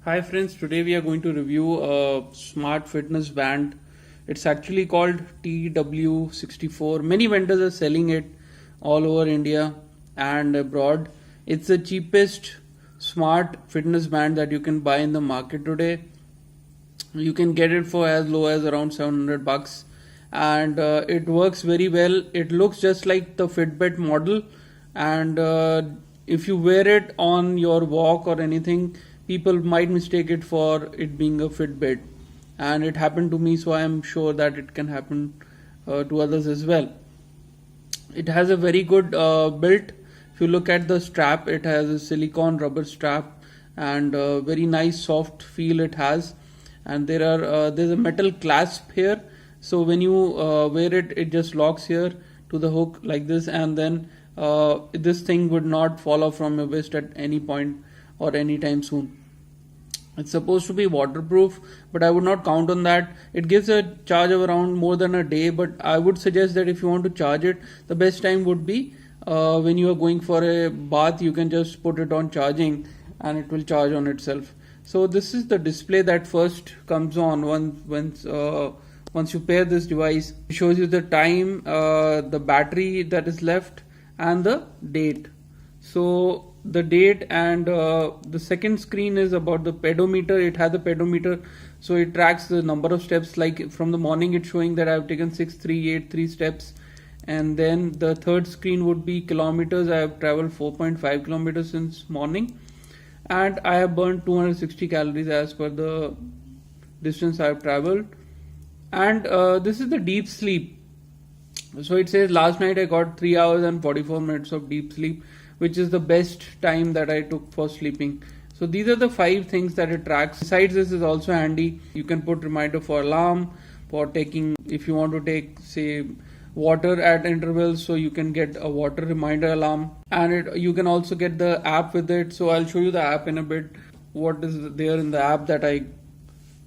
Hi friends, today we are going to review a smart fitness band. It's actually called TW64. Many vendors are selling it all over India and abroad. It's the cheapest smart fitness band that you can buy in the market today. You can get it for as low as around 700 bucks and it works very well. It looks just like the Fitbit model, and if you wear it on your walk or anything, people might mistake it for it being a Fitbit, and it happened to me, so I am sure that it can happen to others as well. It has a very good build. If you look at the strap, it has a silicone rubber strap and very nice soft feel it has, and there's a metal clasp here, so when you wear it, it just locks here to the hook like this, and then this thing would not fall off from your wrist at any point or any time soon. It's supposed to be waterproof, but I would not count on that. It gives a charge of around more than a day, but I would suggest that if you want to charge it, the best time would be when you are going for a bath. You can just put it on charging and it will charge on itself. So this is the display that first comes on once you pair this device. It shows you the time, the battery that is left, and the date. So the date and the second screen is about the pedometer. It has a pedometer, so it tracks the number of steps. Like from the morning, it's showing that I've taken 6383 steps, and then the third screen would be kilometers. I have traveled 4.5 kilometers since morning, and I have burned 260 calories as per the distance I have traveled. And this is the deep sleep. So it says last night I got 3 hours and 44 minutes of deep sleep, which is the best time that I took for sleeping. So these are the 5 things that it tracks. Besides, this is also handy. You can put reminder for alarm, for taking, if you want to take, say, water at intervals, so you can get a water reminder alarm, and you can also get the app with it. So I'll show you the app in a bit, what is there in the app that I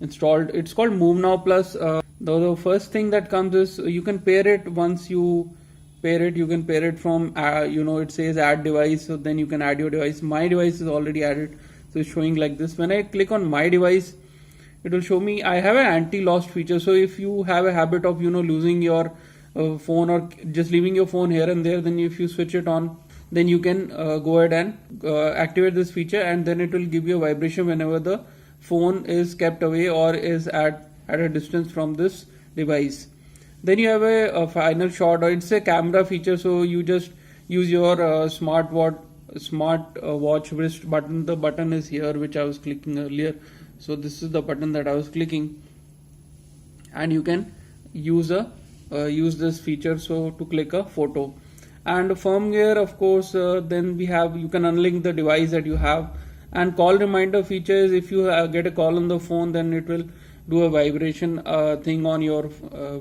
installed. It's called Move Now Plus. The first thing that comes is you can pair it. Once you pair it, you can pair it from it says add device, so then you can add your device. My device is already added, so it's showing like this. When I click on my device, it will show me I have an anti-lost feature. So if you have a habit of losing your phone or just leaving your phone here and there, then if you switch it on, then you can go ahead and activate this feature, and then it will give you a vibration whenever the phone is kept away or is at a distance from this device. Then you have a final shot, or it's a camera feature, so you just use your smart watch wrist button. The button is here, which I was clicking earlier. So this is the button that I was clicking, and you can use this feature so to click a photo. And firmware, of course, then you can unlink the device that you have. And call reminder feature is if you get a call on the phone, then it will do a vibration thing on your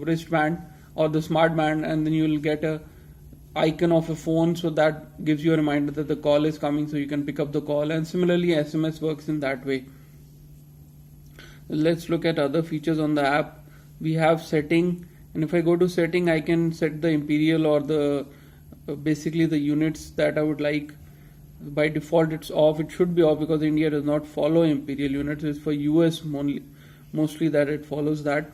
wristband or the smart band, and then you will get a icon of a phone, so that gives you a reminder that the call is coming, so you can pick up the call. And similarly, SMS works in that way. Let's look at other features on the app. We have setting, and if I go to setting, I can set the imperial or the basically the units that I would like. By default it's off. It should be off because India does not follow imperial units. It's for US mostly that it follows that.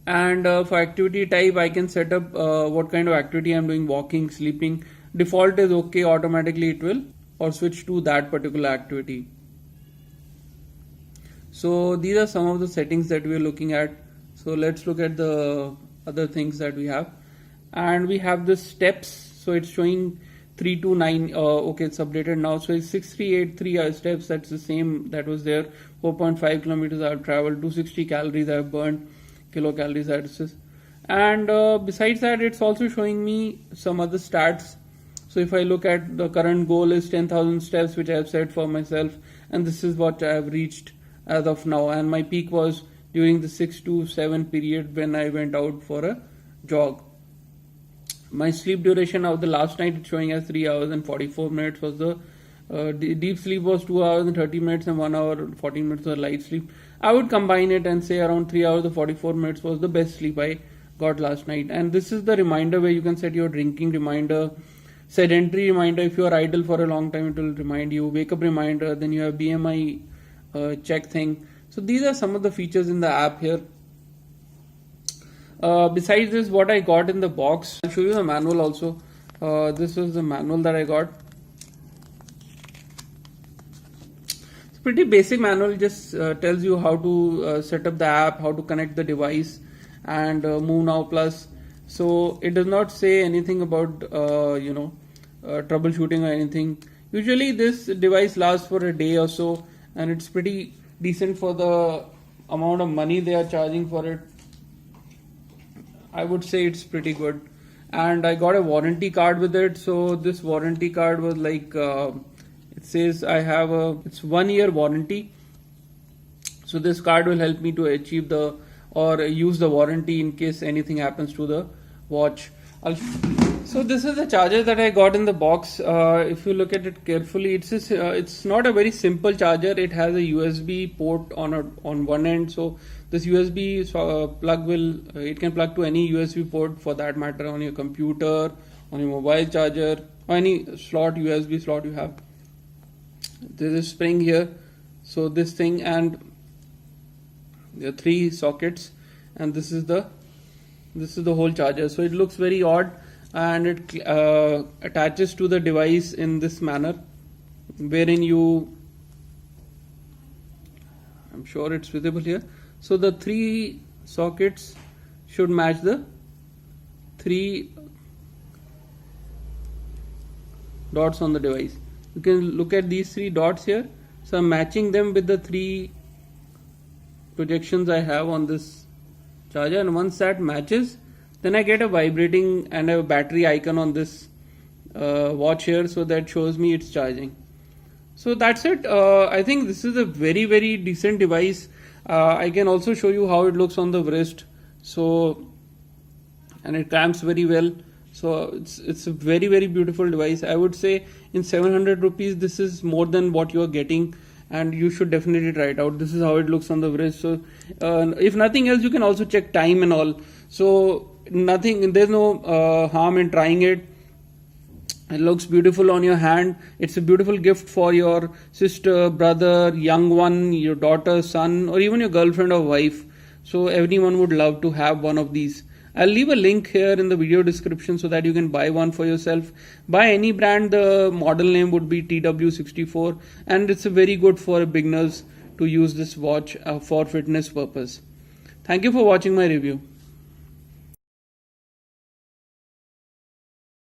And for activity type, I can set up what kind of activity I'm doing: walking, sleeping. Default is okay, automatically it will, or switch to that particular activity. So these are some of the settings that we are looking at. So let's look at the other things that we have. And we have the steps. So it's showing 329. Okay, it's updated now. So it's 6383 steps. That's the same that was there. 4.5 kilometers I've traveled. 260 calories I've burned. Kilocalories, that is. And besides that, it's also showing me some other stats. So if I look at the current goal is 10,000 steps, which I have set for myself, and this is what I have reached as of now. And my peak was during the 6 to 7 period when I went out for a jog. My sleep duration of the last night, it's showing as 3 hours and 44 minutes was the deep sleep was 2 hours and 30 minutes and 1 hour 14 minutes was light sleep. I would combine it and say around 3 hours and 44 minutes was the best sleep I got last night. And this is the reminder where you can set your drinking reminder, sedentary reminder. If you are idle for a long time, it will remind you. Wake up reminder. Then you have BMI check thing. So these are some of the features in the app here. Besides this, what I got in the box, I'll show you the manual also. This was the manual that I got. It's pretty basic manual, just tells you how to set up the app, how to connect the device, and Move Now Plus. So it does not say anything about troubleshooting or anything. Usually this device lasts for a day or so, and it's pretty decent for the amount of money they are charging for it. I would say it's pretty good. And I got a warranty card with it. So this warranty card was like, it says it's 1 year warranty. So this card will help me to achieve use the warranty in case anything happens to the watch. So this is the charger that I got in the box. If you look at it carefully, it's not a very simple charger. It has a USB port on one end. So this USB plug it can plug to any USB port for that matter, on your computer, on your mobile charger, or any USB slot you have. There's a spring here. So this thing, and there are 3 sockets, and this is the whole charger. So it looks very odd, and it attaches to the device in this manner, wherein I'm sure it's visible here. So the 3 sockets should match the 3 dots on the device. You can look at these 3 dots here. So I'm matching them with the 3 projections I have on this charger, and once that matches, then I get a vibrating and a battery icon on this watch here, so that shows me it's charging. So that's it. I think this is a very, very decent device. I can also show you how it looks on the wrist. So, and it clamps very well. So it's a very, very beautiful device. I would say in 700 rupees, this is more than what you are getting, and you should definitely try it out. This is how it looks on the wrist. So if nothing else, you can also check time and all. So there's no harm in trying it. It looks beautiful on your hand. It's a beautiful gift for your sister, brother, young one, your daughter, son, or even your girlfriend or wife. So everyone would love to have one of these. I'll leave a link here in the video description so that you can buy one for yourself. Buy any brand. The model name would be TW64, and it's a very good for beginners to use this watch for fitness purpose. Thank you for watching my review.